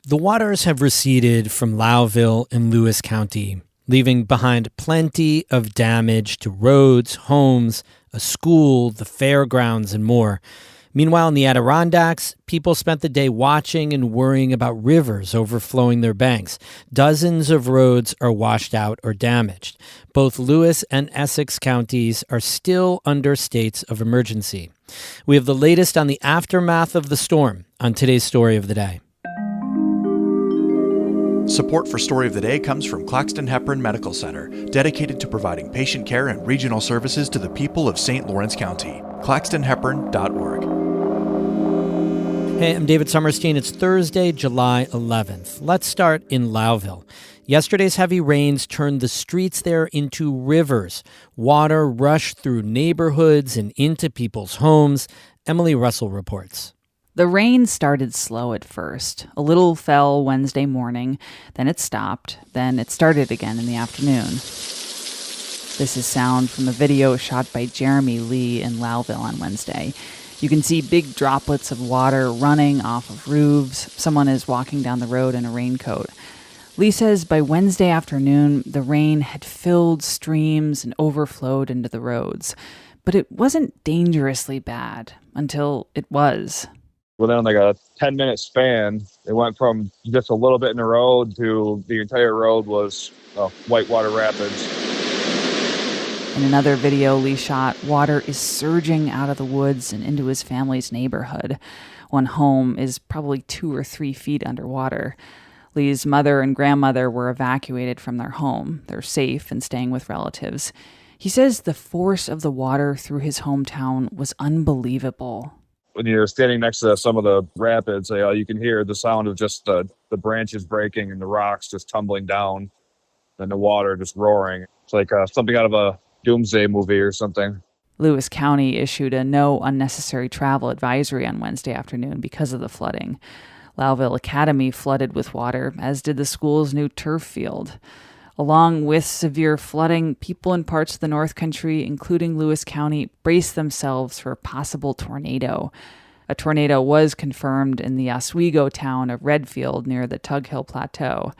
The waters have receded from Lowville and Lewis County, leaving behind plenty of damage to roads, homes, a school, the fairgrounds, and more. Meanwhile, in the Adirondacks, people spent the day watching and worrying about rivers overflowing their banks. Dozens of roads are washed out or damaged. Both Lewis and Essex counties are still under states of emergency. We have the latest on the aftermath of the storm on today's Story of the Day. Support for Story of the Day comes from Claxton-Hepburn Medical Center, dedicated to providing patient care and regional services to the people of St. Lawrence County. claxtonhepburn.org. Hey, I'm David Sommerstein. It's Thursday, July 11th. Let's start in Lowville. Yesterday's heavy rains turned the streets there into rivers. Water rushed through neighborhoods and into people's homes. Emily Russell reports. The rain started slow at first. A little fell Wednesday morning, then it stopped, then it started again in the afternoon. This is sound from a video shot by Jeremy Lee in Lowville on Wednesday. You can see big droplets of water running off of roofs. Someone is walking down the road in a raincoat. Lee says by Wednesday afternoon, the rain had filled streams and overflowed into the roads. But it wasn't dangerously bad until it was. Within like a 10-minute span, it went from just a little bit in the road to the entire road was whitewater rapids. In another video Lee shot, water is surging out of the woods and into his family's neighborhood. One home is probably 2 or 3 feet underwater. Lee's mother and grandmother were evacuated from their home. They're safe and staying with relatives. He says the force of the water through his hometown was unbelievable. When you're standing next to some of the rapids, you can hear the sound of just the branches breaking and the rocks just tumbling down and the water just roaring. It's like something out of a doomsday movie or something. Lewis County issued a no unnecessary travel advisory on Wednesday afternoon because of the flooding. Lowville Academy flooded with water, as did the school's new turf field. Along with severe flooding, people in parts of the North Country, including Lewis County, braced themselves for a possible tornado. A tornado was confirmed in the Oswego town of Redfield near the Tug Hill Plateau.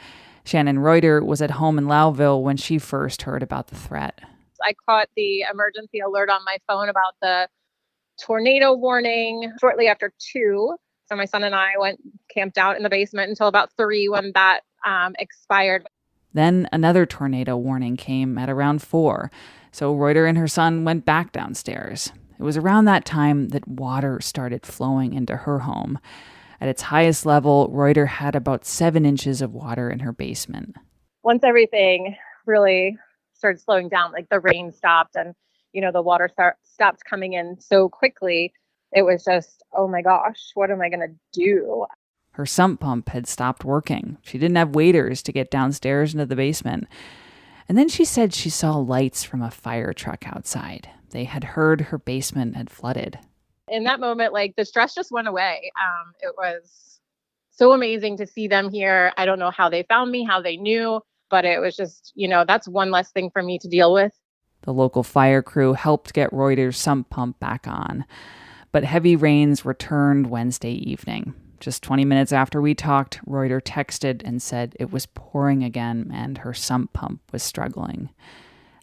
Shannon Reuter was at home in Lowville when she first heard about the threat. I caught the emergency alert on my phone about the tornado warning shortly after 2. So my son and I camped out in the basement until about 3 when that expired. Then another tornado warning came at around 4, so Reuter and her son went back downstairs. It was around that time that water started flowing into her home. At its highest level, Reuter had about 7 inches of water in her basement. Once everything really started slowing down, like the rain stopped and, the water stopped coming in so quickly, it was just, oh my gosh, what am I going to do? Her sump pump had stopped working. She didn't have waders to get downstairs into the basement. And then she said she saw lights from a fire truck outside. They had heard her basement had flooded. In that moment, the stress just went away. It was so amazing to see them here. I don't know how they found me, how they knew, but it was just, that's one less thing for me to deal with. The local fire crew helped get Reuter's sump pump back on. But heavy rains returned Wednesday evening. Just 20 minutes after we talked, Reuter texted and said it was pouring again and her sump pump was struggling.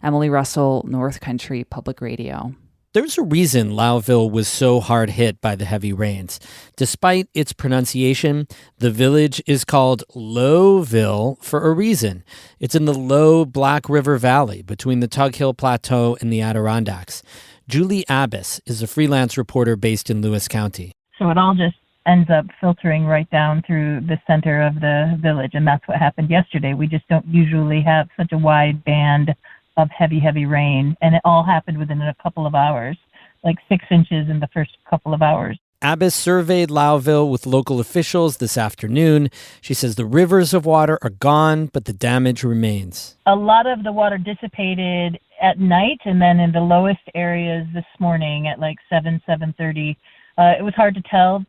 Emily Russell, North Country Public Radio. There's a reason Lowville was so hard hit by the heavy rains. Despite its pronunciation, the village is called Lowville for a reason. It's in the low Black River Valley between the Tug Hill Plateau and the Adirondacks. Julie Abbas is a freelance reporter based in Lewis County. So it all just ends up filtering right down through the center of the village, and that's what happened yesterday. We just don't usually have such a wide band of heavy rain, and it all happened within a couple of hours, like 6 inches in the first couple of hours. Abbas surveyed Lowville with local officials this afternoon. She says the rivers of water are gone, but the damage remains. A lot of the water dissipated at night, and then in the lowest areas this morning at 7:30, it was hard to tell,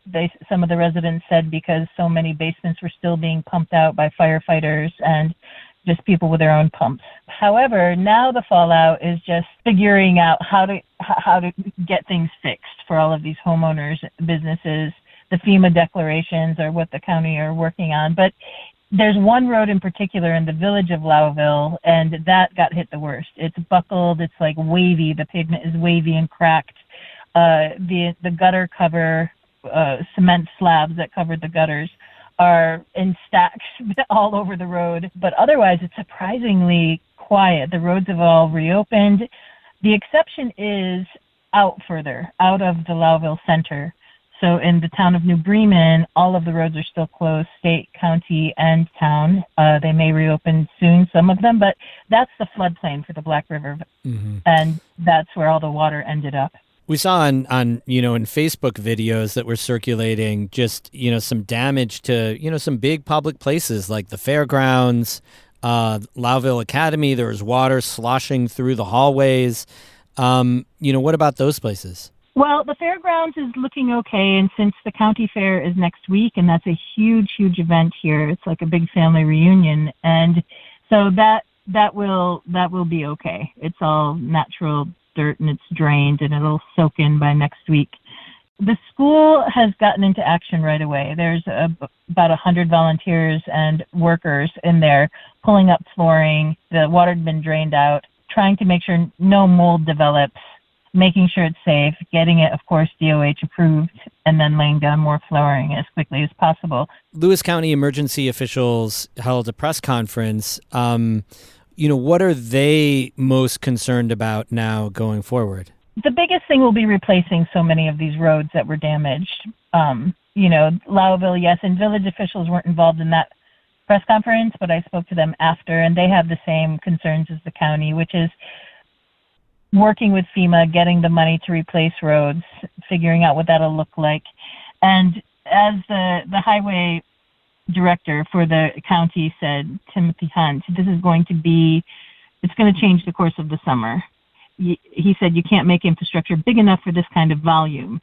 some of the residents said, because so many basements were still being pumped out by firefighters and just people with their own pumps. However, now the fallout is just figuring out how to get things fixed for all of these homeowners, businesses, the FEMA declarations or what the county are working on. But there's one road in particular in the village of Lowville, and that got hit the worst. It's buckled. It's like wavy. The pavement is wavy and cracked. The gutter cover, cement slabs that covered the gutters are in stacks all over the road. But otherwise, it's surprisingly quiet. The roads have all reopened. The exception is out further, out of the Lowville center. So in the town of New Bremen, all of the roads are still closed, state, county, and town. They may reopen soon, some of them, but that's the floodplain for the Black River. Mm-hmm. And that's where all the water ended up. We saw on in Facebook videos that were circulating just, some damage to, some big public places like the fairgrounds, Lowville Academy. There was water sloshing through the hallways. What about those places? Well, the fairgrounds is looking okay, and since the county fair is next week, and that's a huge, huge event here, it's like a big family reunion, and so that will be okay. It's all natural dirt, and it's drained, and it'll soak in by next week. The school has gotten into action right away. There's about 100 volunteers and workers in there pulling up flooring. The water had been drained out, trying to make sure no mold develops, making sure it's safe, getting it, of course, DOH approved, and then laying down more flooring as quickly as possible. Lewis County emergency officials held a press conference. What are they most concerned about now going forward? The biggest thing will be replacing so many of these roads that were damaged. Lowville, yes, and village officials weren't involved in that press conference, but I spoke to them after, and they have the same concerns as the county, which is working with FEMA, getting the money to replace roads, figuring out what that'll look like. And as the highway director for the county said, Timothy Hunt, it's going to change the course of the summer. He said you can't make infrastructure big enough for this kind of volume.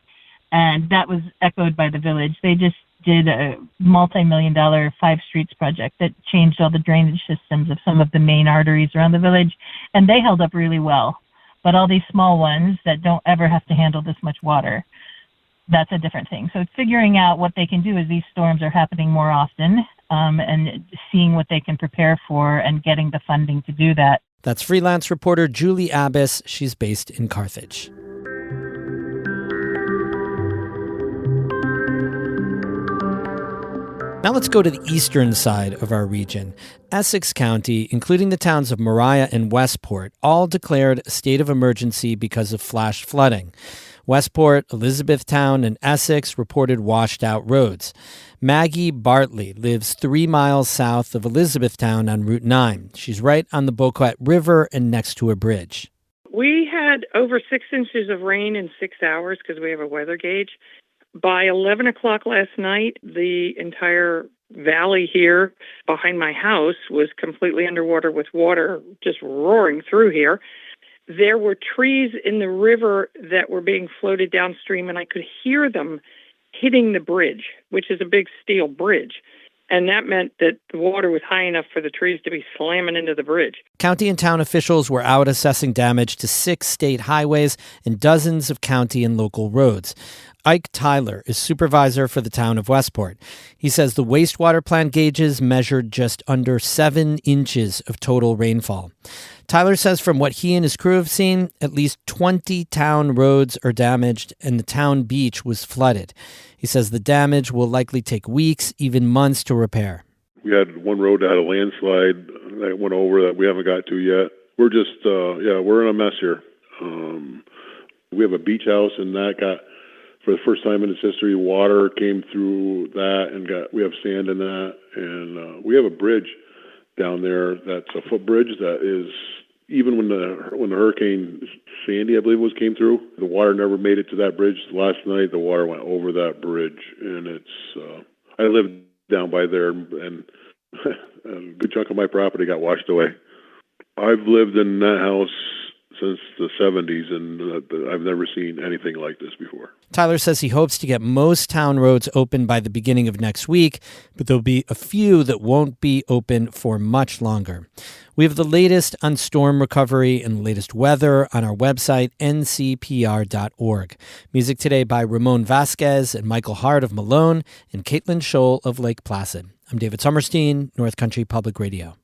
And that was echoed by the village. They just did a multi-million-dollar 5 streets project that changed all the drainage systems of some of the main arteries around the village, and they held up really well. But all these small ones that don't ever have to handle this much water, that's a different thing. So it's figuring out what they can do as these storms are happening more often, and seeing what they can prepare for and getting the funding to do that. That's freelance reporter Julie Abbas. She's based in Carthage. Now let's go to the eastern side of our region. Essex County, including the towns of Mariah and Westport, all declared a state of emergency because of flash flooding. Westport, Elizabethtown, and Essex reported washed-out roads. Maggie Bartley lives 3 miles south of Elizabethtown on Route 9. She's right on the Boquet River and next to a bridge. We had over 6 inches of rain in 6 hours because we have a weather gauge. By 11 o'clock last night, the entire valley here behind my house was completely underwater with water just roaring through here. There were trees in the river that were being floated downstream, and I could hear them hitting the bridge, which is a big steel bridge. And that meant that the water was high enough for the trees to be slamming into the bridge. County and town officials were out assessing damage to 6 state highways and dozens of county and local roads. Ike Tyler is supervisor for the town of Westport. He says the wastewater plant gauges measured just under 7 inches of total rainfall. Tyler says from what he and his crew have seen, at least 20 town roads are damaged and the town beach was flooded. He says the damage will likely take weeks, even months to repair. We had one road that had a landslide that went over that we haven't got to yet. We're just, we're in a mess here. We have a beach house and that got, for the first time in its history, water came through that and we have sand in that. And we have a bridge down there that's a footbridge that is, even when the Hurricane Sandy, I believe it was, came through, the water never made it to that bridge. Last night, the water went over that bridge. And it's, I live down by there and a good chunk of my property got washed away. I've lived in that house since the 70s, and I've never seen anything like this before. Tyler says he hopes to get most town roads open by the beginning of next week, but there'll be a few that won't be open for much longer. We have the latest on storm recovery and the latest weather on our website, ncpr.org. Music today by Ramon Vasquez and Michael Hart of Malone and Caitlin Scholl of Lake Placid. I'm David Sommerstein, North Country Public Radio.